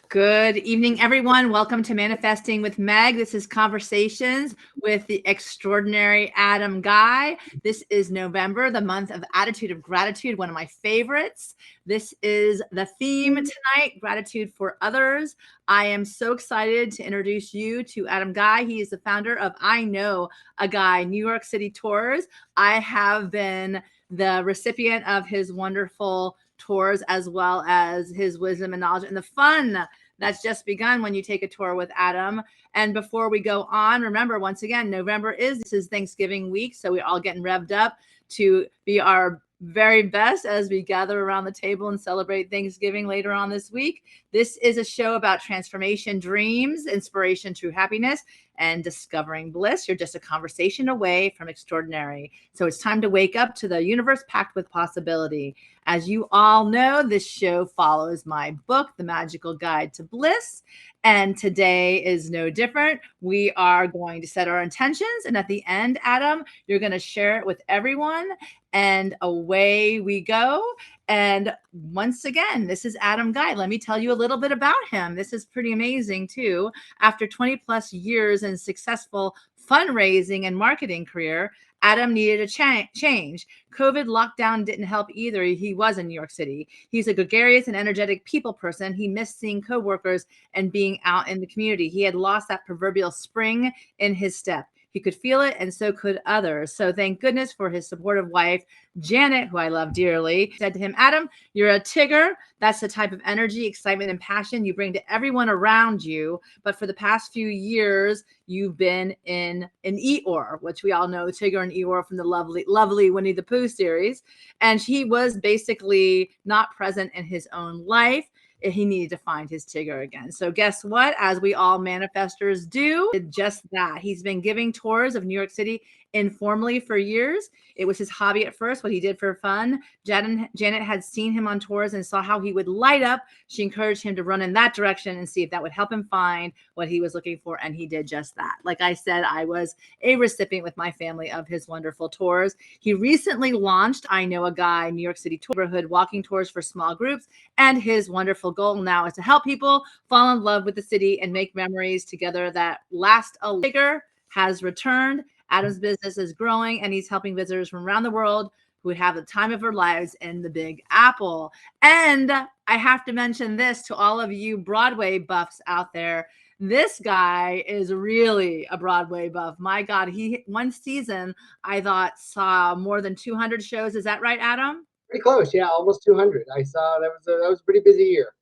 Good evening, everyone. Welcome to Manifesting with Meg. This is Conversations with the extraordinary Adam Guy. This is November, the month of Attitude of Gratitude, one of my favorites. This is the theme tonight, gratitude for others. I am so excited to introduce you to Adam Guy. He is the founder of I Know a Guy New York City Tours. I have been the recipient of his wonderful tours, as well as his wisdom and knowledge and the fun that's just begun when you take a tour with Adam. And before we go on, remember, once again, this is Thanksgiving week. So we're all getting revved up to be our very best as we gather around the table and celebrate Thanksgiving later on this week. This is a show about transformation, dreams, inspiration, true happiness, and discovering bliss. You're just a conversation away from extraordinary. So it's time to wake up to the universe packed with possibility. As you all know, this show follows my book, The Magical Guide to Bliss. And today is no different. We are going to set our intentions. And at the end, Adam, you're going to share it with everyone. And away we go. And once again, this is Adam Guy. Let me tell you a little bit about him. This is pretty amazing too. After 20 plus years in successful fundraising and marketing career, Adam needed a change. COVID lockdown didn't help either. He was in New York City. He's a gregarious and energetic people person. He missed seeing coworkers and being out in the community. He had lost that proverbial spring in his step. He could feel it, and so could others. So thank goodness for his supportive wife, Janet, who I love dearly, said to him, Adam, you're a Tigger. That's the type of energy, excitement, and passion you bring to everyone around you. But for the past few years, you've been in an Eeyore, which we all know Tigger and Eeyore from the lovely Winnie the Pooh series. And he was basically not present in his own life. He needed to find his Tigger again. So guess what? As we all manifestors do, just that. He's been giving tours of New York City informally for years. It was his hobby at first, what he did for fun. Janet had seen him on tours and saw how he would light up. She encouraged him to run in that direction and see if that would help him find what he was looking for. And he did just that. Like I said, I was a recipient with my family of his wonderful tours. He recently launched I Know a Guy New York City Tour, neighborhood walking tours for small groups. And his wonderful goal now is to help people fall in love with the city and make memories together that last. A Tigger has returned. Adam's business is growing, and he's helping visitors from around the world who would have the time of their lives in the Big Apple. And I have to mention this to all of you Broadway buffs out there. This guy is really a Broadway buff. My God, one season I thought saw more than 200 shows. Is that right, Adam? Pretty close, yeah, almost 200. I saw that was a pretty busy year.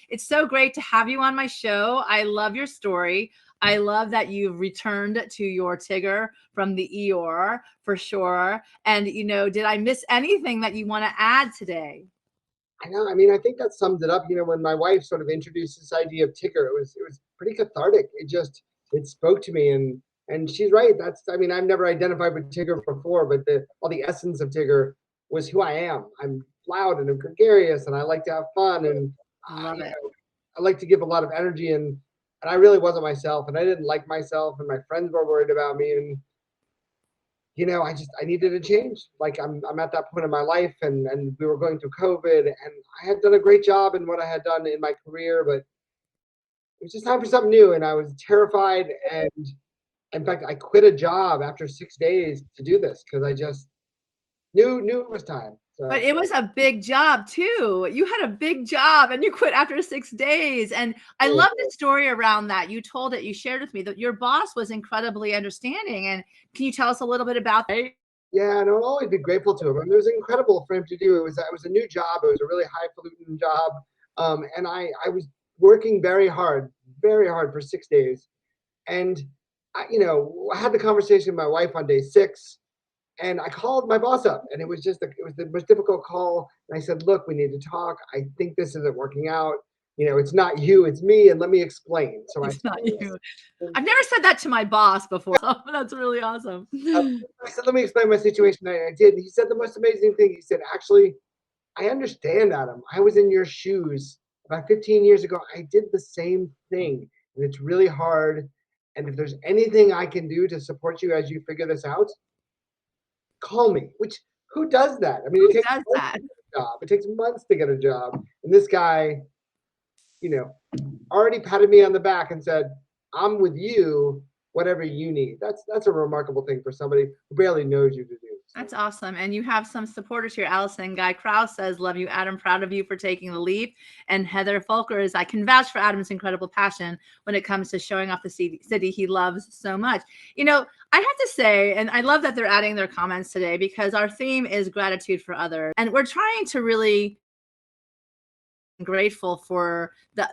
It's so great to have you on my show. I love your story. I love that you've returned to your Tigger from the Eeyore for sure. And, did I miss anything that you want to add today? I know. I mean, I think that sums it up. When my wife sort of introduced this idea of Tigger, it was pretty cathartic. It spoke to me, and she's right. I've never identified with Tigger before, but all the essence of Tigger was who I am. I'm loud and I'm gregarious, and I like to have fun, and Love it. I like to give a lot of energy, and I really wasn't myself, and I didn't like myself, and my friends were worried about me, and I needed a change. Like I'm at that point in my life, and we were going through COVID, and I had done a great job in what I had done in my career, but it was just time for something new, and I was terrified, and in fact, I quit a job after 6 days to do this because I just knew it was time. So. But it was a big job too. You had a big job and you quit after 6 days. And I love the story around that. You told it, you shared with me that your boss was incredibly understanding. And can you tell us a little bit about that? Yeah, and I'll always be grateful to him. It was incredible for him to do. It was a new job. It was a really highfalutin job. And I was working very hard for 6 days. And I had the conversation with my wife on day 6. And I called my boss up, and it was the most difficult call. And I said, look, we need to talk. I think this isn't working out. It's not you, it's me. And let me explain. So it's not you. I've never said that to my boss before. So that's really awesome. I said, let me explain my situation. I did. He said the most amazing thing. He said, actually, I understand, Adam. I was in your shoes about 15 years ago. I did the same thing, and it's really hard. And if there's anything I can do to support you as you figure this out, call me. Which, who does that? I mean, it takes months to get a job. It takes months to get a job. And this guy, already patted me on the back and said, I'm with you, whatever you need. That's a remarkable thing for somebody who barely knows you to do. So. That's awesome. And you have some supporters here. Allison Guy Krause says, love you, Adam. Proud of you for taking the leap. And Heather Folker is, I can vouch for Adam's incredible passion when it comes to showing off the city he loves so much. You know, I have to say, and I love that they're adding their comments today, because our theme is gratitude for others. And we're trying to really be grateful for the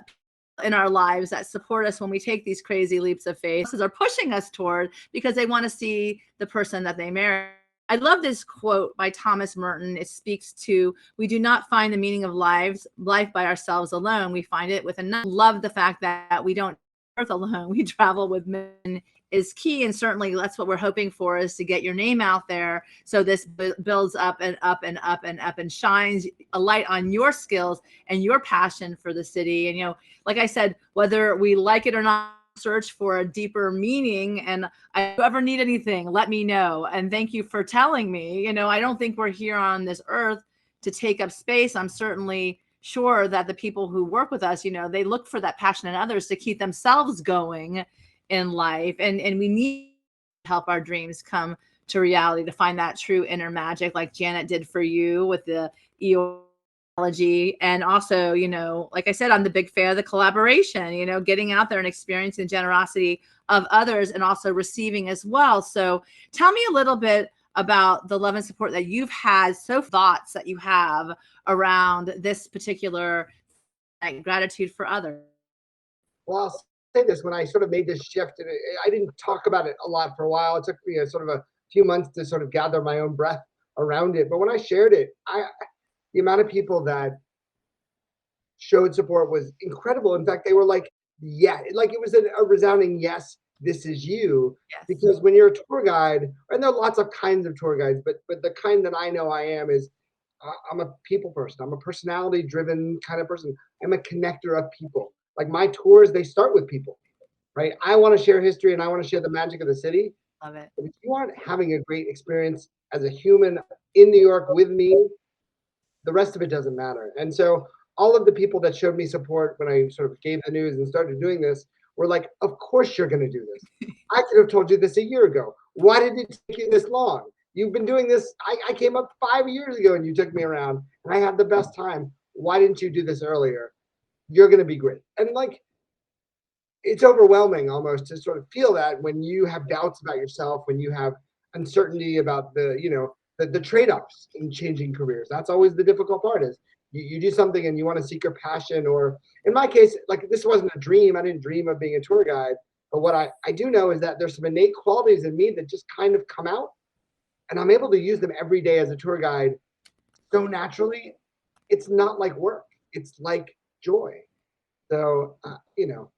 in our lives that support us when we take these crazy leaps of faith, are pushing us toward, because they want to see the person that they marry. I love this quote by Thomas Merton. It speaks to, we do not find the meaning of life by ourselves alone. We find it with another. Love the fact that we don't earth alone. We travel with men is key. And certainly that's what we're hoping for, is to get your name out there. So this builds up and up and up and up and shines a light on your skills and your passion for the city. And, you know, like I said, whether we like it or not, search for a deeper meaning. And if you ever need anything, let me know. And thank you for telling me. You know, I don't think we're here on this earth to take up space. I'm certainly sure that the people who work with us, you know, they look for that passion in others to keep themselves going in life. And we need to help our dreams come to reality, to find that true inner magic, like Janet did for you with the EO. And also, you know, like I said, on the big fair, the collaboration, you know, getting out there and experiencing the generosity of others and also receiving as well. So tell me a little bit about the love and support that you've had, so thoughts that you have around this particular gratitude for others. Well, I'll say this, when I sort of made this shift, and I didn't talk about it a lot for a while. It took me a sort of a few months to sort of gather my own breath around it. But when I shared it, the amount of people that showed support was incredible. In fact, they were like, yeah, like it was a resounding yes, this is you. Yes. Because when you're a tour guide, and there are lots of kinds of tour guides, but the kind that I know I am is, I'm a people person. I'm a personality driven kind of person. I'm a connector of people. Like my tours, they start with people, right? I want to share history and I want to share the magic of the city. Love it. But if you aren't having a great experience as a human in New York with me, the rest of it doesn't matter. And so all of the people that showed me support when I sort of gave the news and started doing this were like, of course you're going to do this. I could have told you this a year ago. Why did it take you this long? You've been doing this. I came up 5 years ago and you took me around and I had the best time. Why didn't you do this earlier? You're going to be great. And like, it's overwhelming almost to sort of feel that when you have doubts about yourself, when you have uncertainty about the, you know, the trade-offs in changing careers. That's always the difficult part, is you do something and you want to seek your passion, or in my case, like this wasn't a dream. I didn't dream of being a tour guide. But what I do know is that there's some innate qualities in me that just kind of come out, and I'm able to use them every day as a tour guide so naturally. It's not like work. It's like joy. So, you know.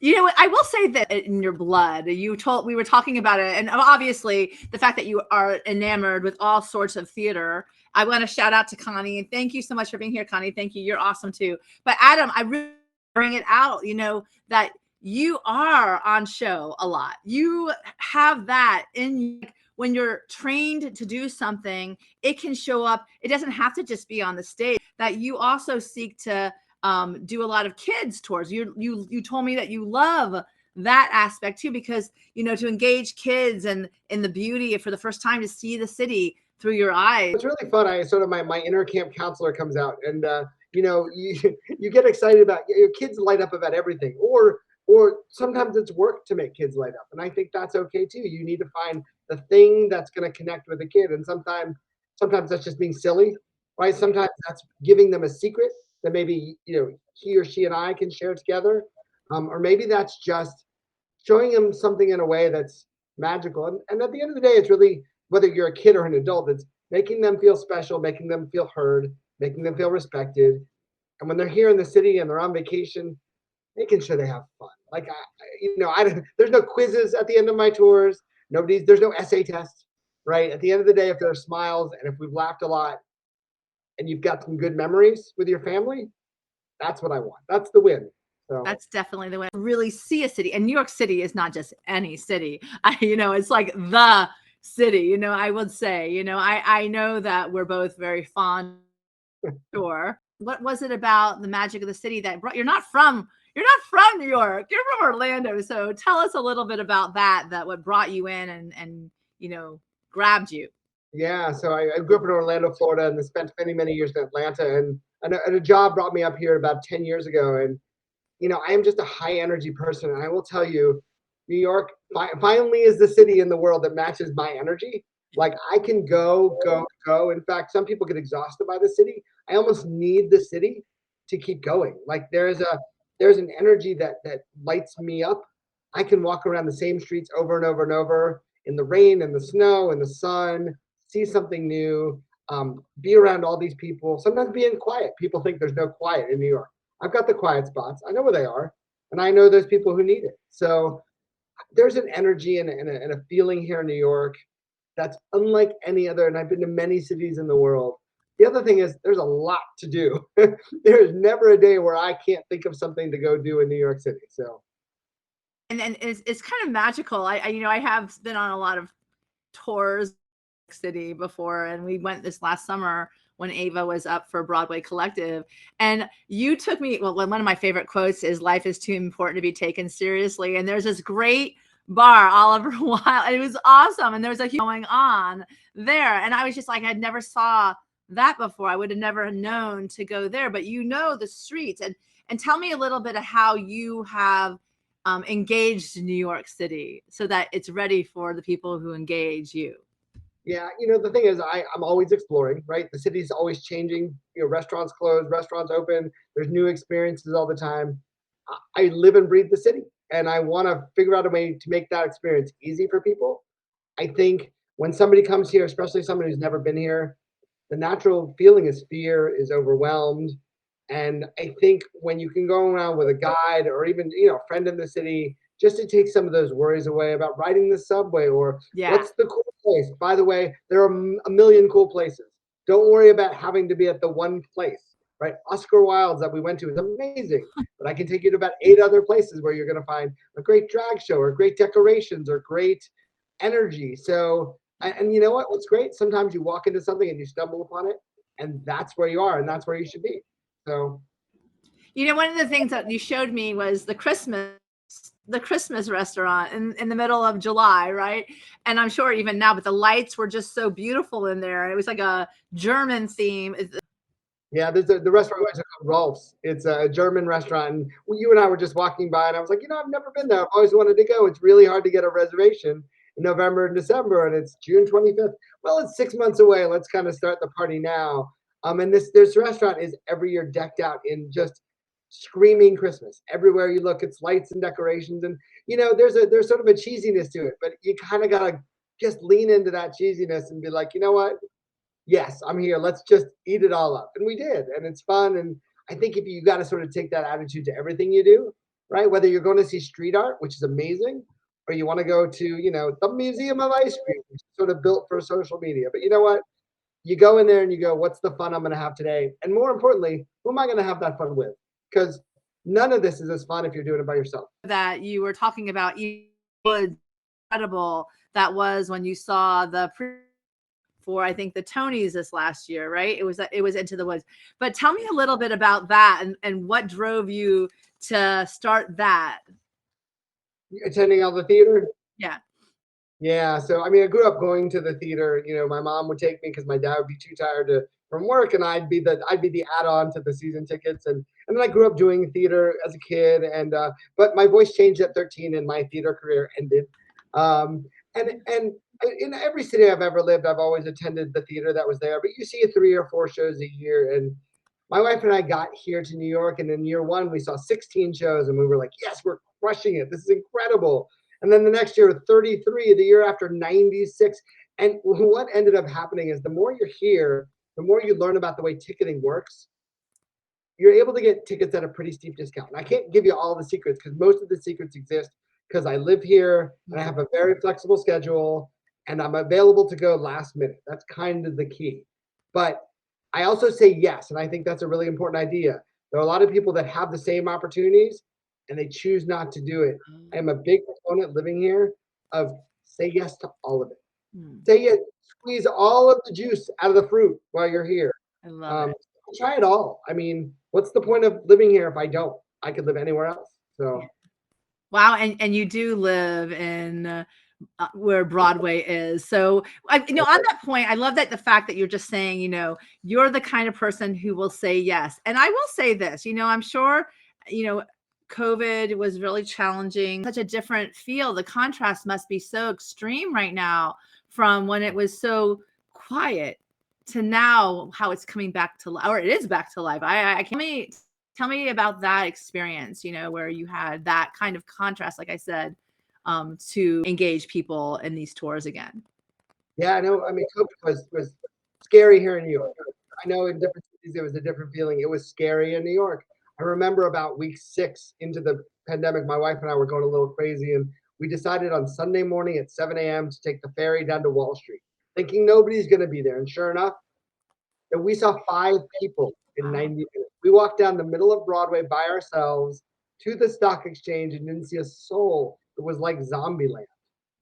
You know what? I will say that in your blood, we were talking about it. And obviously the fact that you are enamored with all sorts of theater. I want to shout out to Connie, and thank you so much for being here, Connie. Thank you. You're awesome too. But Adam, I really bring it out, you know, that you are on show a lot. You have that in when you're trained to do something, it can show up. It doesn't have to just be on the stage. That you also seek to do a lot of kids tours. You told me that you love that aspect too, because, you know, to engage kids and in the beauty for the first time, to see the city through your eyes. It's really fun. I sort of, my inner camp counselor comes out, and you know, you get excited about your kids light up about everything, or sometimes it's work to make kids light up, and I think that's okay too. You need to find the thing that's going to connect with a kid, and sometimes that's just being silly, right? Sometimes that's giving them a secret that maybe, you know, he or she and I can share together, or maybe that's just showing them something in a way that's magical. And at the end of the day, it's really, whether you're a kid or an adult, it's making them feel special, making them feel heard, making them feel respected. And when they're here in the city and they're on vacation, making sure they have fun. Like, you know, there's no quizzes at the end of my tours. There's no essay test, right? At the end of the day, if there are smiles and if we've laughed a lot and you've got some good memories with your family, that's what I want. That's the win. So that's definitely the way to really see a city. And New York City is not just any city. You know, it's like the city, you know, I would say, you know, I know that we're both very fond. Sure. What was it about the magic of the city that brought, you're not from you're not from New York. You're from Orlando. So tell us a little bit about that, what brought you in and grabbed you. Yeah, so I grew up in Orlando, Florida, and then spent many, many years in Atlanta. And a job brought me up here about 10 years ago. And I am just a high energy person. And I will tell you, New York finally is the city in the world that matches my energy. Like I can go, go, go. In fact, some people get exhausted by the city. I almost need the city to keep going. Like there's an energy that lights me up. I can walk around the same streets over and over and over in the rain and the snow and the sun, see something new, be around all these people. Sometimes being quiet. People think there's no quiet in New York. I've got the quiet spots. I know where they are, and I know there's people who need it. So there's an energy and a feeling here in New York that's unlike any other. And I've been to many cities in the world. The other thing is there's a lot to do. There's never a day where I can't think of something to go do in New York City. So And it's kind of magical. I have been on a lot of tours city before, and we went this last summer when Ava was up for Broadway Collective, and you took me. Well, one of my favorite quotes is "Life is too important to be taken seriously," and there's this great bar, Oliver Wilde, and it was awesome, and there was a going on there, and I was just like, I'd never saw that before. I would have never known to go there, but the streets, and tell me a little bit of how you have engaged New York City so that it's ready for the people who engage you. yeah, the thing is, I'm always exploring, right? The city's always changing. Restaurants close, restaurants open. There's new experiences all the time. I live and breathe the city, and I want to figure out a way to make that experience easy for people. I think when somebody comes here, especially somebody who's never been here, the natural feeling is fear, is overwhelmed. And I think when you can go around with a guide or even, a friend in the city, just to take some of those worries away about riding the subway or Yeah. what's the cool place. By the way, there are a million cool places. Don't worry about having to be at the one place, right? Oscar Wilde's that we went to is amazing, but I can take you to about 8 other places where you're going to find a great drag show or great decorations or great energy. So, and you know what? What's great? Sometimes you walk into something and you stumble upon it, and that's where you are, and that's where you should be. So, One of the things that you showed me was the Christmas restaurant in the middle of July, right? And I'm sure even now, but the lights were just so beautiful in there. It was like a German theme. yeah, there's the restaurant is called Rolf's. It's a German restaurant, and you and I were just walking by, and I was like, I've never been there. I've always wanted to go. It's really hard to get a reservation in November and December, and it's June 25th. Well, it's 6 months away. Let's kind of start the party now. And this restaurant is every year decked out in just screaming Christmas. Everywhere you look, it's lights and decorations, and there's sort of a cheesiness to it, but you kind of gotta just lean into that cheesiness and be like, you know what? Yes, I'm here. Let's just eat it all up. And we did. And it's fun. And I think if you got to sort of take that attitude to everything you do, right? Whether you're going to see street art, which is amazing, or you want to go to, the Museum of Ice Cream, which is sort of built for social media. But you know what? You go in there and you go, what's the fun I'm going to have today? And more importantly, who am I going to have that fun with? Because none of this is as fun if you're doing it by yourself. That you were talking about was incredible. That was when you saw for I think the Tonys this last year, right? It was Into the Woods. But tell me a little bit about that and what drove you to start that. Attending all the theater. Yeah. Yeah, so I mean, I grew up going to the theater. My mom would take me because my dad would be too tired from work, and I'd be the add-on to the season tickets. And then I grew up doing theater as a kid, and but my voice changed at 13, and my theater career ended. And in every city I've ever lived, I've always attended the theater that was there. But you see 3 or 4 shows a year, and my wife and I got here to New York, and in year 1 we saw 16 shows, and we were like, yes, we're crushing it. This is incredible. And then the next year, 33, the year after 96. And what ended up happening is the more you're here, the more you learn about the way ticketing works. You're able to get tickets at a pretty steep discount. And I can't give you all the secrets because most of the secrets exist because I live here and I have a very flexible schedule and I'm available to go last minute. That's kind of the key. But I also say yes. And I think that's a really important idea. There are a lot of people that have the same opportunities and they choose not to do it. I am a big proponent living here of say yes to all of it. Say yes, squeeze all of the juice out of the fruit while you're here. I love it. Try it all. I mean, what's the point of living here if I don't? I could live anywhere else. So. Wow. And you do live in where Broadway is. So, on that point, I love that the fact that you're just saying, you're the kind of person who will say yes. And I will say this, I'm sure, COVID was really challenging, such a different feel. The contrast must be so extreme right now from when it was so quiet to now how it's coming back to life, or it is back to life. I can't. Tell me about that experience, where you had that kind of contrast, like I said, to engage people in these tours again. Yeah, I know. I mean, COVID was scary here in New York. I know in different cities it was a different feeling. It was scary in New York. I remember about week 6 into the pandemic, my wife and I were going a little crazy, and we decided on Sunday morning at 7 a.m. to take the ferry down to Wall Street, thinking nobody's going to be there. And sure enough, and we saw 5 people in 90 minutes. We walked down the middle of Broadway by ourselves to the stock exchange and didn't see a soul. It was like zombie land.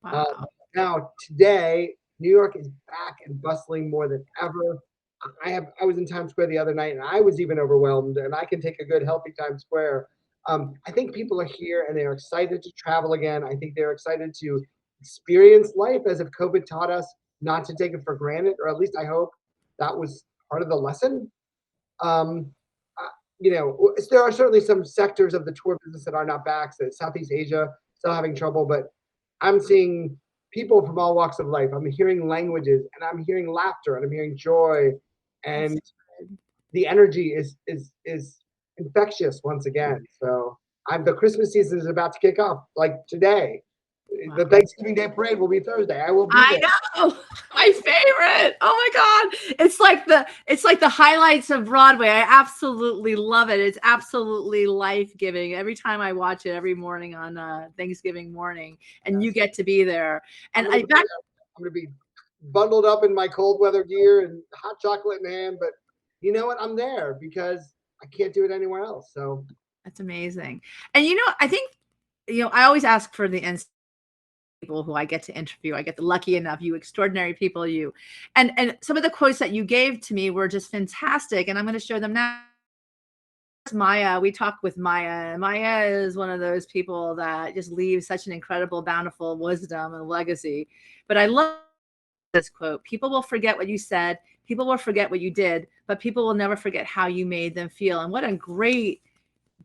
Wow. Now today, New York is back and bustling more than ever. I was in Times Square the other night and I was even overwhelmed, and I can take a good healthy Times Square. I think people are here and they're excited to travel again. I think they're excited to experience life as if COVID taught us not to take it for granted, or at least I hope that was part of the lesson. Um, there are certainly some sectors of the tour business that are not back. So Southeast Asia still having trouble, but I'm seeing people from all walks of life. I'm hearing languages, and I'm hearing laughter, and I'm hearing joy, and the energy is infectious once again. So the Christmas season is about to kick off, like today. Wow. The Thanksgiving Day parade will be Thursday. I will be there. I know, my favorite. Oh my God, it's like the highlights of Broadway. I absolutely love it. It's absolutely life giving. Every time I watch it, every morning on Thanksgiving morning, and you get to be there. And I'm gonna be bundled up in my cold weather gear and hot chocolate in hand, but you know what? I'm there because I can't do it anywhere else. So that's amazing. And I think I always ask for the people who I get to interview. I get the lucky enough, you extraordinary people, and some of the quotes that you gave to me were just fantastic, and I'm going to share them now. Maya, we talked with Maya. Maya is one of those people that just leaves such an incredible, bountiful wisdom and legacy. But I love this quote: people will forget what you said, people will forget what you did, but people will never forget how you made them feel. And what a great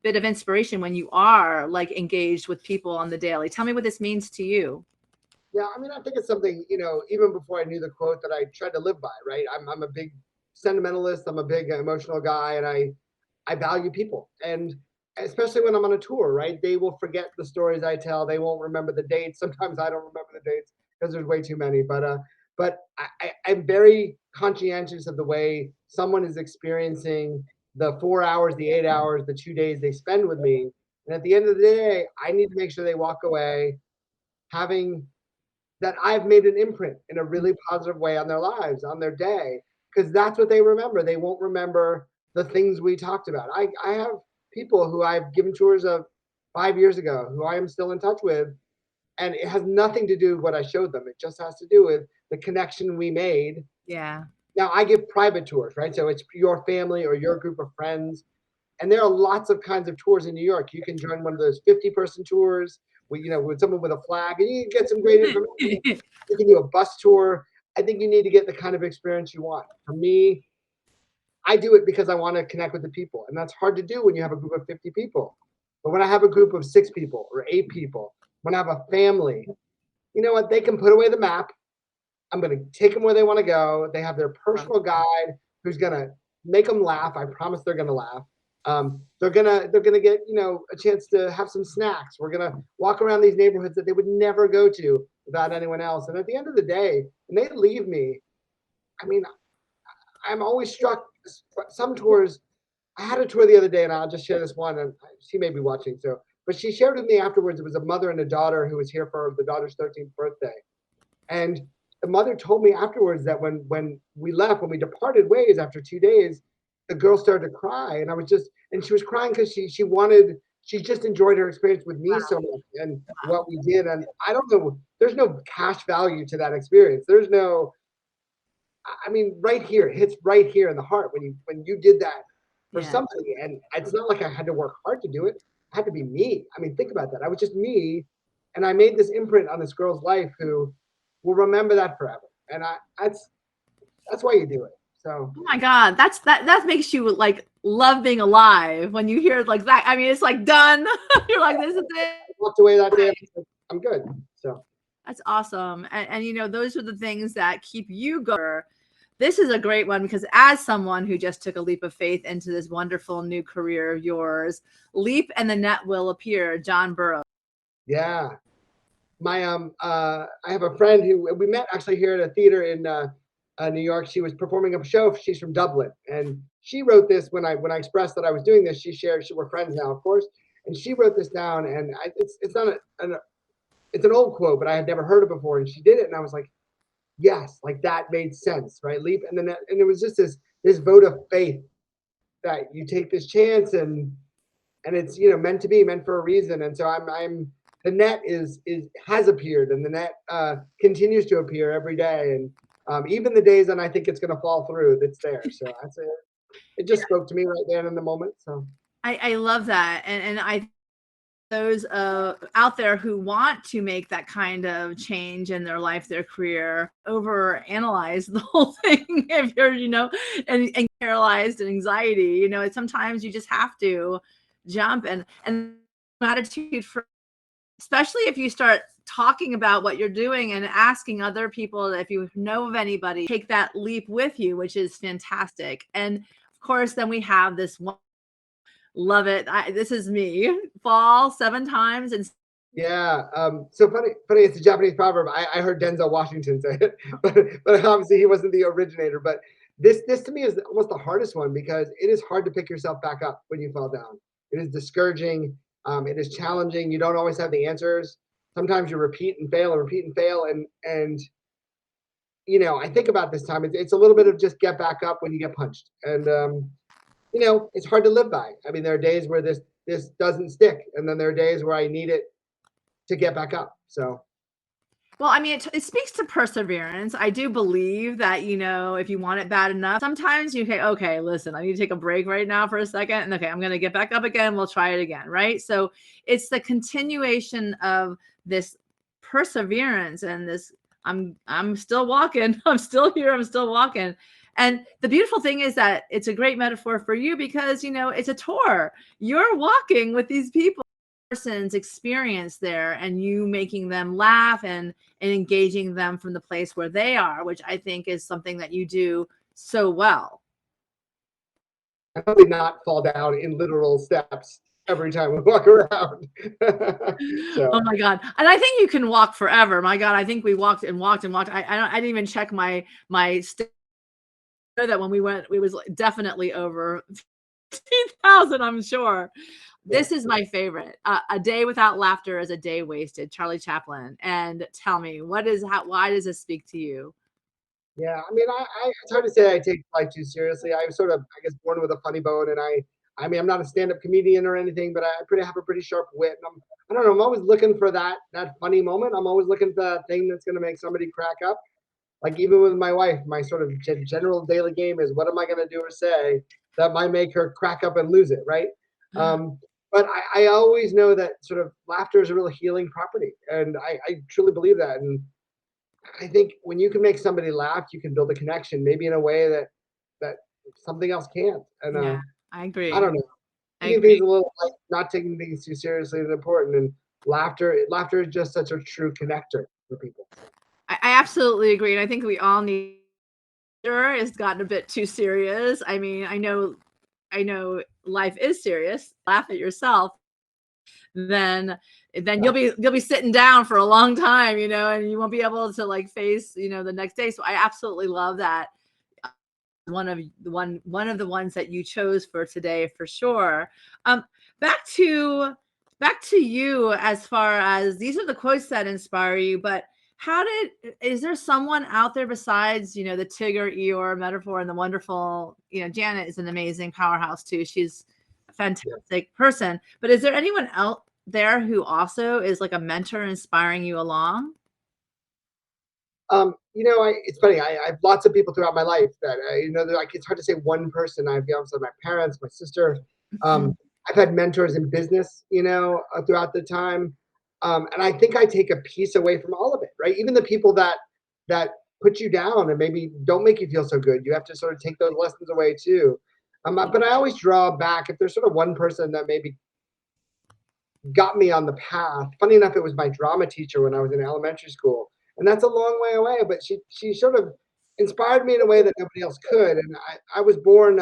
bit of inspiration when you are like engaged with people on the daily. Tell me what this means to you. yeah, I mean, I think it's something, even before I knew the quote, that I tried to live by, right? I'm a big sentimentalist. I'm a big emotional guy, and I value people. And especially when I'm on a tour, right? They will forget the stories I tell. They won't remember the dates. Sometimes I don't remember the dates because there's way too many. But I'm very conscientious of the way someone is experiencing the 4 hours, the 8 hours, the 2 days they spend with me. And at the end of the day, I need to make sure they walk away having that I've made an imprint in a really positive way on their lives, on their day, because that's what they remember. They won't remember the things we talked about. I have people who I've given tours of 5 years ago who I am still in touch with, and it has nothing to do with what I showed them. It just has to do with the connection we made. Yeah. Now I give private tours, right? So it's your family or your group of friends. And there are lots of kinds of tours in New York. You can join one of those 50-person tours with someone with a flag, and you can get some great information. You can do a bus tour. I think you need to get the kind of experience you want. For me, I do it because I want to connect with the people, and that's hard to do when you have a group of 50 people. But when I have a group of 6 people or 8 people, when I have a family, you know what? They can put away the map. I'm going to take them where they want to go. They have their personal guide who's going to make them laugh. I promise they're going to laugh. They're gonna get a chance to have some snacks. We're gonna walk around these neighborhoods that they would never go to without anyone else. And at the end of the day, when they leave me, I mean, I'm always struck. Some tours. I had a tour the other day, and I'll just share this one. And she may be watching, but she shared with me afterwards. It was a mother and a daughter who was here for the daughter's 13th birthday, and the mother told me afterwards that when we left, when we departed ways after 2 days, the girl started to cry, and she was crying because she just enjoyed her experience with me so much and what we did. And I don't know, there's no cash value to that experience. There's no, I mean, right here, it hits right here in the heart when you did that. for Yeah. somebody. And it's not like I had to work hard to do it. I had to be me. I mean, think about that. I was just me. And I made this imprint on this girl's life who will remember that forever. And that's why you do it. So, Oh my God, that makes you like love being alive when you hear like that. I mean, it's like done. You're like, this is it. I walked away that day. I'm good. So That's awesome. And you know, those are the things that keep you going. This is a great one because as someone who just took a leap of faith into this wonderful new career of yours, leap and the net will appear. John Burroughs. yeah, my I have a friend who we met actually here at a theater in New York. She was performing a show. She's from Dublin, and she wrote this when I expressed that I was doing this. She shared. We're friends now, of course, and she wrote this down. And it's not it's an old quote, but I had never heard it before. And she did it, and I was like, yes, like that made sense, right? Leap and then and it was just this vote of faith that you take this chance and it's meant to be, meant for a reason. And so I'm the net is has appeared, and the net continues to appear every day, and even the days when I think it's going to fall through, it's there. So that's it. It just spoke to me right there in the moment. So I love that, and I those out there who want to make that kind of change in their life, their career, over analyze the whole thing. If you're, and paralyzed and anxiety, sometimes you just have to jump and attitude for, especially if you start talking about what you're doing and asking other people if you know of anybody, take that leap with you, which is fantastic. And of course, then we have this one. Love it. This is me. Fall 7 times and yeah. So funny. It's a Japanese proverb. I heard Denzel Washington say it, but obviously he wasn't the originator. But this to me is almost the hardest one because it is hard to pick yourself back up when you fall down. It is discouraging. It is challenging. You don't always have the answers. Sometimes you repeat and fail, and I think about this time. It's a little bit of just get back up when you get punched, and it's hard to live by. I mean, there are days where this doesn't stick, and then there are days where I need it to get back up. So, well, I mean, it speaks to perseverance. I do believe that, if you want it bad enough, sometimes you say, okay, listen, I need to take a break right now for a second. And okay, I'm going to get back up again. We'll try it again. Right. So it's the continuation of this perseverance and this, I'm still walking. I'm still here. I'm still walking. And the beautiful thing is that it's a great metaphor for you because, it's a tour. You're walking with these people, person's experience there, and you making them laugh and engaging them from the place where they are, which I think is something that you do so well. I probably not fall down in literal steps every time we walk around. So. Oh my God. And I think you can walk forever. My God. I think we walked and walked and walked. I didn't even check my that when we went, it was definitely over 15,000, I'm sure. This is my favorite. A day without laughter is a day wasted. Charlie Chaplin. And tell me, why does this speak to you? Yeah, I mean, it's hard to say I take life too seriously. I was sort of, I guess, born with a funny bone, and I mean, I'm not a stand-up comedian or anything, but I have a pretty sharp wit. And I don't know, I'm always looking for that funny moment. I'm always looking for that thing that's going to make somebody crack up. Like even with my wife, my sort of general daily game is what am I going to do or say that might make her crack up and lose it, right? But I always know that sort of laughter is a real healing property, and I truly believe that. And I think when you can make somebody laugh, you can build a connection, maybe in a way that something else can't. And Yeah, I agree. I don't know. Taking things a little like not taking things too seriously is important, and laughter is just such a true connector for people. I absolutely agree. And I think we all need. It's gotten a bit too serious. I mean, I know life is serious. Laugh at yourself. Then you'll be sitting down for a long time, and you won't be able to like face, the next day. So I absolutely love that. One of the ones that you chose for today, for sure. Back to you, as far as these are the quotes that inspire you, but is there someone out there besides, the Tigger Eeyore metaphor and the wonderful, Janet is an amazing powerhouse too. She's a fantastic person, but is there anyone out there who also is like a mentor inspiring you along? It's funny. I have lots of people throughout my life that, like, it's hard to say one person. I've also my parents, my sister. Mhm. I've had mentors in business, throughout the time. And I think I take a piece away from all of it, right? Even the people that put you down and maybe don't make you feel so good. You have to sort of take those lessons away too. But I always draw back if there's sort of one person that maybe got me on the path. Funny enough, it was my drama teacher when I was in elementary school, and that's a long way away. But she sort of inspired me in a way that nobody else could. And I was born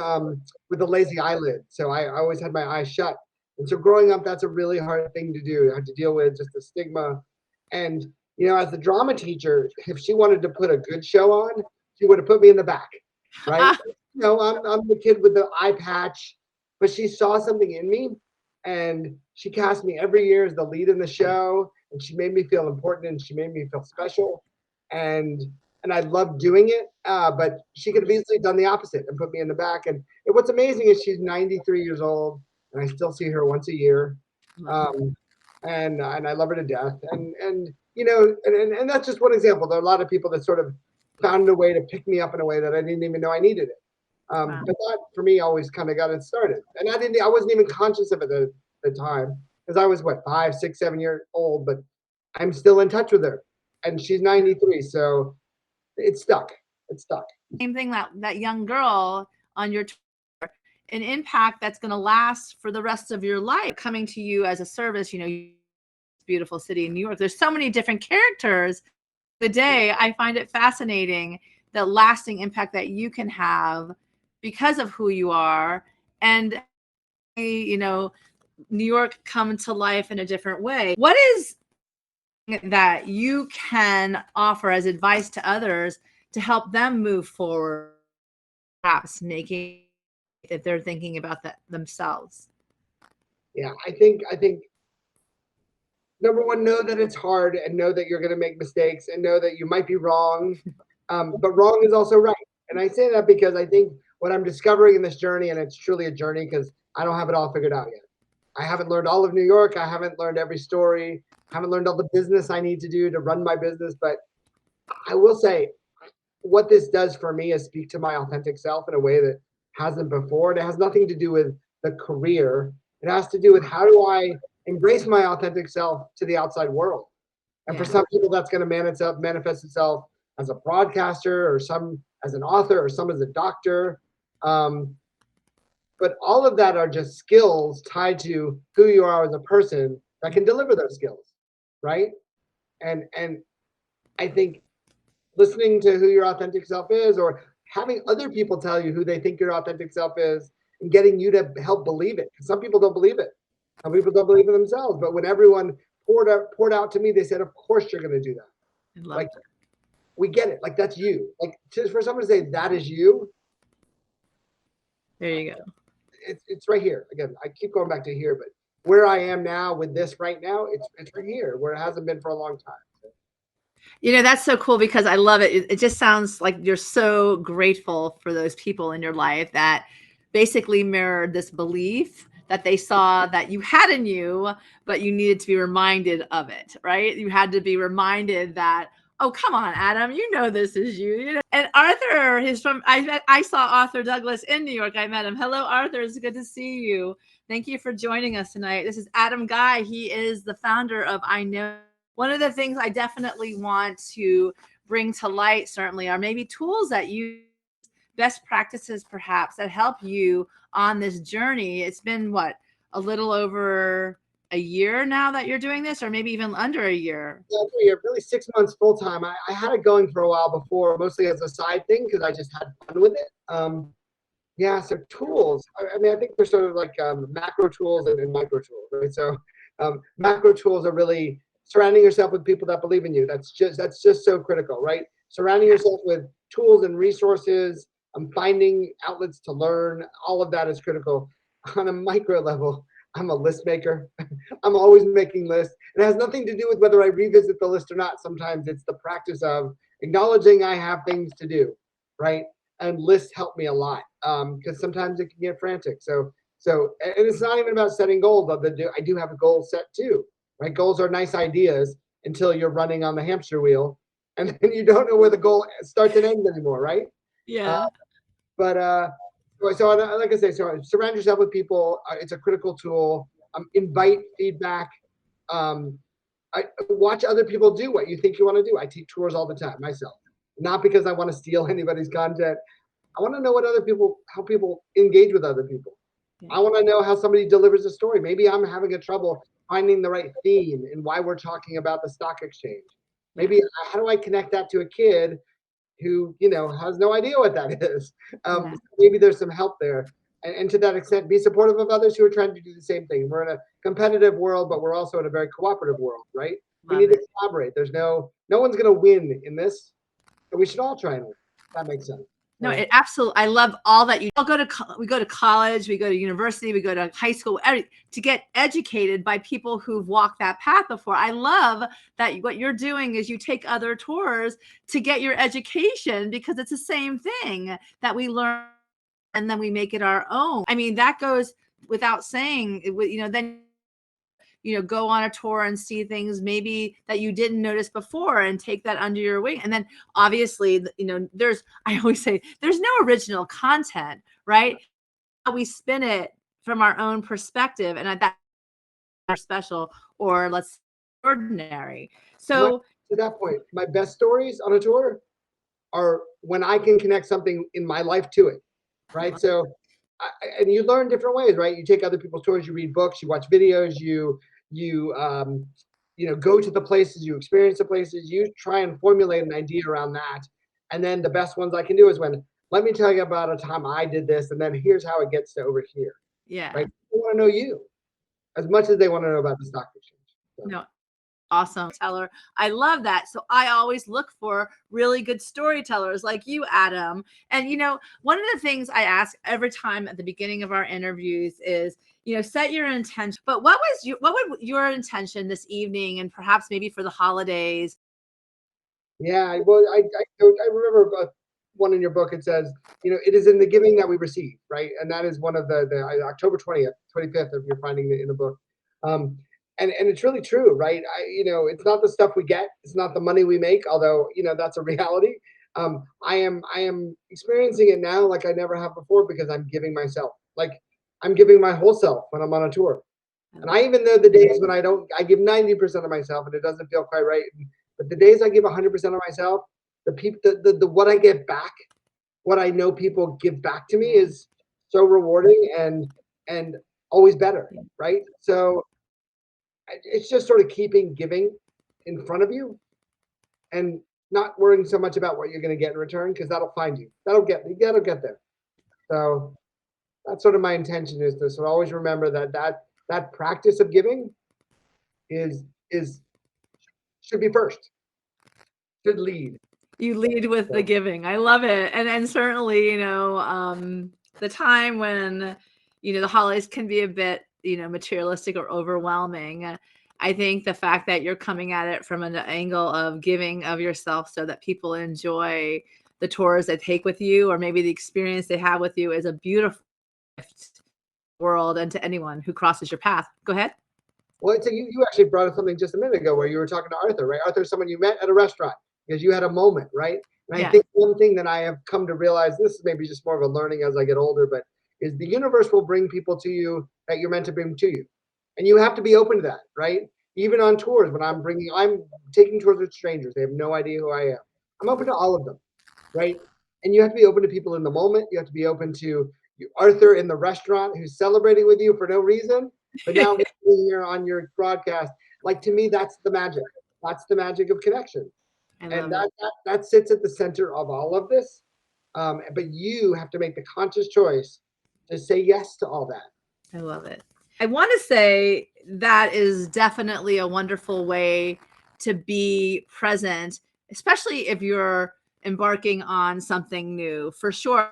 with a lazy eyelid, so I always had my eyes shut. And so growing up, that's a really hard thing to do. I had to deal with just the stigma. And as the drama teacher, if she wanted to put a good show on, she would have put me in the back, right? Ah, I'm the kid with the eye patch, but she saw something in me and she cast me every year as the lead in the show, and she made me feel important and she made me feel special, and I loved doing it. But she could have easily done the opposite and put me in the back. And what's amazing is she's 93 years old, and I still see her once a year, um, and I love her to death. And that's just one example. There are a lot of people that sort of found a way to pick me up in a way that I didn't even know I needed it. wow. But that for me always kind of got it started. And I wasn't even conscious of it at the time because I was what, 5, 6, 7 years old, but I'm still in touch with her and she's 93. So it's stuck. It's stuck. Same thing, that young girl on your tour, an impact that's going to last for the rest of your life, coming to you as a service, beautiful city in New York. There's so many different characters. The day I find it fascinating the lasting impact that you can have because of who you are, and New York come to life in a different way. What is that you can offer as advice to others to help them move forward, perhaps making if they're thinking about that themselves? Yeah, I think number one, know that it's hard and know that you're going to make mistakes and know that you might be wrong. But wrong is also right. And I say that because I think what I'm discovering in this journey, and it's truly a journey because I don't have it all figured out yet. I haven't learned all of New York. I haven't learned every story. I haven't learned all the business I need to do to run my business. But I will say what this does for me is speak to my authentic self in a way that hasn't before. And it has nothing to do with the career. It has to do with how do I embrace my authentic self to the outside world. And for Yeah. some people, that's going to manifest itself as a broadcaster, or some as an author, or some as a doctor. Um, but all of that are just skills tied to who you are as a person that can deliver those skills, right? And I think listening to who your authentic self is, or having other people tell you who they think your authentic self is, and getting you to help believe it. Some people don't believe it. Some people don't believe in themselves. But when everyone poured out to me, they said, "Of course you're going to do that." I love Like, we get it. Like, that's you. Like, for someone to say that is you, There you go. it's right here. Again, I keep going back to here, but where I am now with this right now, it's right here where it hasn't been for a long time. That's so cool because I love it. It just sounds like you're so grateful for those people in your life that basically mirrored this belief that they saw that you had in you, but you needed to be reminded of it, right? You had to be reminded that, oh, come on, Adam, this is you. And Arthur is I saw Arthur Douglas in New York. I met him. Hello, Arthur. It's good to see you. Thank you for joining us tonight. This is Adam Guy. He is the founder of I Know. One of the things I definitely want to bring to light, certainly, are maybe tools that you, best practices perhaps, that help you on this journey. It's been what, a little over a year now that you're doing this, or maybe even under a year? Yeah, really 6 months full time. I had it going for a while before, mostly as a side thing because I just had fun with it. Yeah, so tools. I mean, I think there's sort of like macro tools and micro tools, right? So macro tools are really surrounding yourself with people that believe in you. That's just so critical, right? Surrounding yourself with tools and resources, finding outlets to learn, all of that is critical. On a micro level, I'm a list maker. I'm always making lists. It has nothing to do with whether I revisit the list or not. Sometimes it's the practice of acknowledging I have things to do, right? And lists help me a lot because sometimes it can get frantic. And it's not even about setting goals. I do have a goal set too, right? Goals are nice ideas until you're running on the hamster wheel and then you don't know where the goal starts and ends anymore, right? Yeah. So like I say, so surround yourself with people. It's a critical tool. Invite feedback. Um, watch other people do what you think you want to do. I take tours all the time myself, not because I want to steal anybody's content. I want to know how people engage with other people. I want to know how somebody delivers a story. Maybe I'm having a trouble finding the right theme and why we're talking about the stock exchange. Maybe how do I connect that to a kid who has no idea what that is? Maybe there's some help there. And to that extent, be supportive of others who are trying to do the same thing. We're in a competitive world, but we're also in a very cooperative world, right? We need to collaborate. There's no one's going to win in this. So we should all try and win. That makes sense. No, it absolutely. I love all that you all we go to college, we go to university, we go to high school, to get educated by people who've walked that path before. I love that what you're doing is you take other tours to get your education, because it's the same thing that we learn and then we make it our own. I mean, that goes without saying. Then go on a tour and see things maybe that you didn't notice before and take that under your wing. And then obviously, I always say there's no original content, right? We spin it from our own perspective, and that are special, or let's ordinary. So to that point, my best stories on a tour are when I can connect something in my life to it, right? So, and you learn different ways, right? You take other people's tours, you read books, you watch videos, you go to the places, you experience the places, you try and formulate an idea around that. And then the best ones I can do is let me tell you about a time I did this, and then here's how it gets to over here. Yeah. Right? They want to know you as much as they want to know about the stock exchange. So. No. Awesome teller. I love that. So I always look for really good storytellers like you, Adam. And one of the things I ask every time at the beginning of our interviews is, set your intention. But what would your intention this evening, and perhaps maybe for the holidays? Yeah, well, I remember one in your book. It says, it is in the giving that we receive, right? And that is one of the October 20th, 25th, if you're finding it in the book. And it's really true, right? It's not the stuff we get, it's not the money we make, although that's a reality. I am experiencing it now like I never have before, because I'm giving myself, like I'm giving my whole self when I'm on a tour. And I even know the days when I give 90% of myself and it doesn't feel quite right. But the days I give 100% of myself, the what I get back, what I know people give back to me is so rewarding and always better, right? So it's just sort of keeping giving in front of you and not worrying so much about what you're going to get in return, because that'll find you. That'll get there. So that's sort of my intention, is to sort of always remember that practice of giving is should be first, should lead. You lead with the giving. I love it. And certainly, the time when, the holidays can be a bit, materialistic or overwhelming. I think the fact that you're coming at it from an angle of giving of yourself so that people enjoy the tours they take with you, or maybe the experience they have with you, is a beautiful gift world and to anyone who crosses your path. Go ahead. Well, so you actually brought up something just a minute ago where you were talking to Arthur, right? Arthur's someone you met at a restaurant because you had a moment, right? And I think one thing that I have come to realize, this is maybe just more of a learning as I get older, but is the universe will bring people to you that you're meant to bring to you. And you have to be open to that, right? Even on tours, when I'm taking tours with strangers, they have no idea who I am. I'm open to all of them, right? And you have to be open to people in the moment. You have to be open to Arthur in the restaurant who's celebrating with you for no reason, but now being here on your broadcast. Like, to me, that's the magic. That's the magic of connection. And that sits at the center of all of this. But you have to make the conscious choice to say yes to all that. I love it. I want to say that is definitely a wonderful way to be present, especially if you're embarking on something new, for sure.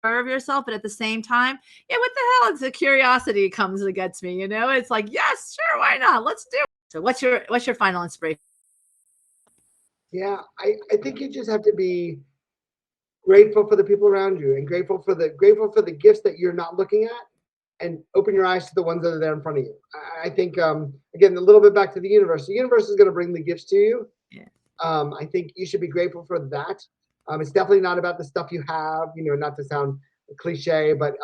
Of yourself, but at the same time, what the hell? It's a curiosity comes and gets me, it's like, yes, sure, why not? Let's do it. So what's your final inspiration? Yeah, I think you just have to be grateful for the people around you, and grateful for the gifts that you're not looking at, and open your eyes to the ones that are there in front of you. I think again, a little bit back to the universe. The universe is going to bring the gifts to you. I think you should be grateful for that. It's definitely not about the stuff you have, not to sound cliche, but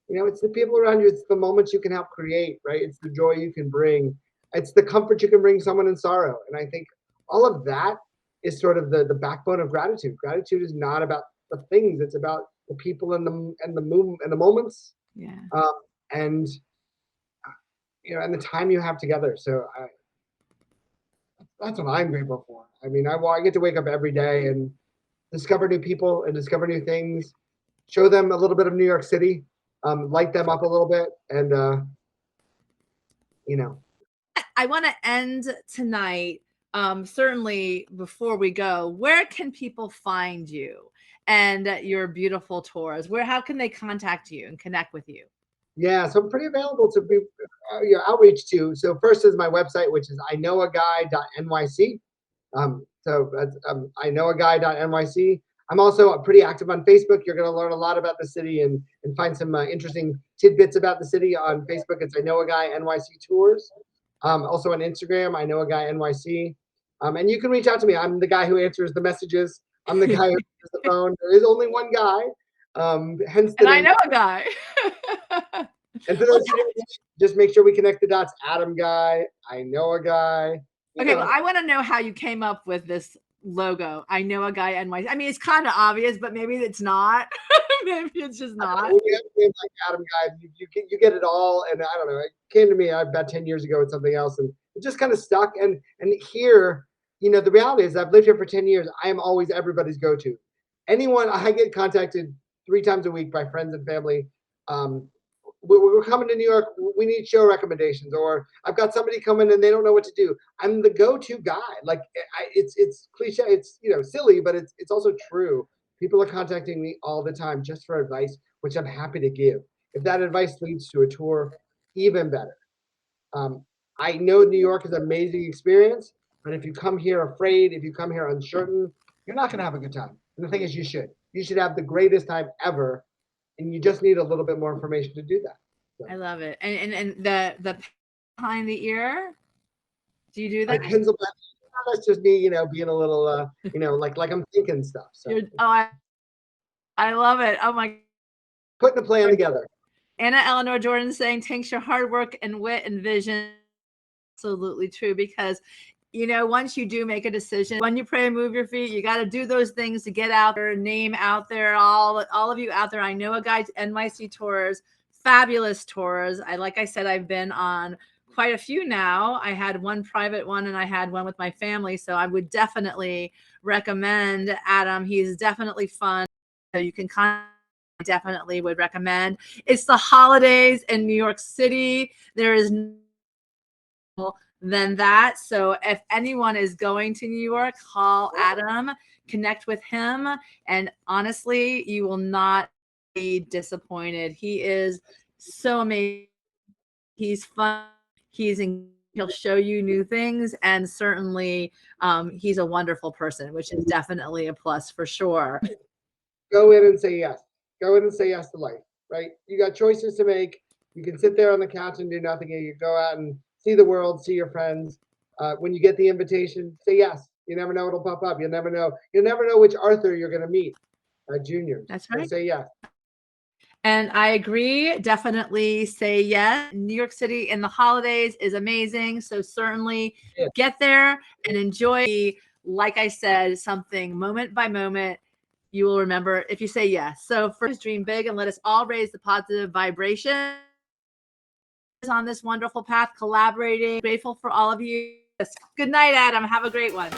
it's the people around you. It's the moments you can help create, right? It's the joy you can bring. It's the comfort you can bring someone in sorrow. And I think all of that is sort of the backbone of gratitude. Gratitude is not about the things; it's about the people and the moments, Yeah. and and the time you have together. So that's what I'm grateful for. I mean, I get to wake up every day and discover new people and discover new things, show them a little bit of New York City, light them up a little bit, and I want to end tonight. Certainly, before we go, where can people find you and your beautiful tours? How can they contact you and connect with you? Yeah, so I'm pretty available to be outreach to. So first is my website, which is iknowaguy.nyc. So that's iknowaguy.nyc. I'm also pretty active on Facebook. You're going to learn a lot about the city and find some interesting tidbits about the city on Facebook. It's I Know a Guy NYC Tours. Also on Instagram, I Know a Guy NYC. And you can reach out to me. I'm the guy who answers the messages. I'm the guy who answers the phone. There is only one guy. Hence the And I name. know a guy. And for those who don't know, just make sure we connect the dots. Adam Guy, I Know a Guy. Okay, well, I want to know how you came up with this logo. I Know a Guy NYC. I mean, it's kind of obvious, but maybe it's not. Maybe it's just not. When you have names like Adam Guy, you get it all. And I don't know. It came to me about 10 years ago with something else, and it just kind of stuck. And here, the reality is I've lived here for 10 years. I am always everybody's go-to. Anyone, I get contacted 3 times a week by friends and family. We're coming to New York. We need show recommendations, or I've got somebody coming and they don't know what to do. I'm the go-to guy. Like it's cliche. It's silly, but it's also true. People are contacting me all the time just for advice, which I'm happy to give. If that advice leads to a tour, even better. I know New York is an amazing experience, but if you come here afraid, if you come here uncertain, you're not going to have a good time. And the thing is, you should. You should have the greatest time ever. And you just need a little bit more information to do that. So. I love it. And the behind the ear, do you do that? That's just me, being a little, like I'm thinking stuff. So. I love it. Oh my. Putting a plan together. Anna Eleanor Jordan saying, "Thanks your hard work and wit and vision." Absolutely true, because once you do make a decision, when you pray and move your feet, you got to do those things to get out there, name out there, all of you out there. I Know a Guy NYC Tours, fabulous tours. Like I said, I've been on quite a few now. I had one private one and I had one with my family. So I would definitely recommend Adam. He's definitely fun. So you can definitely would recommend. It's the holidays in New York City. There is no than that. So if anyone is going to New York, call Adam, connect with him, and honestly, you will not be disappointed. He is so amazing. He's fun. He'll show you new things, and certainly he's a wonderful person, which is definitely a plus for sure. Go in and say yes. Go in and say yes to life, right? You got choices to make. You can sit there on the couch and do nothing, and you go out and see the world, see your friends. When you get the invitation, say yes. You never know what'll pop up. You'll never know which Arthur you're going to meet. Junior. That's right. So say yes. And I agree. Definitely say yes. New York City in the holidays is amazing. So certainly get there and enjoy. Like I said, something moment by moment you will remember if you say yes. So first, dream big and let us all raise the positive vibration on this wonderful path, collaborating. Grateful for all of you. Good night, Adam. Have a great one.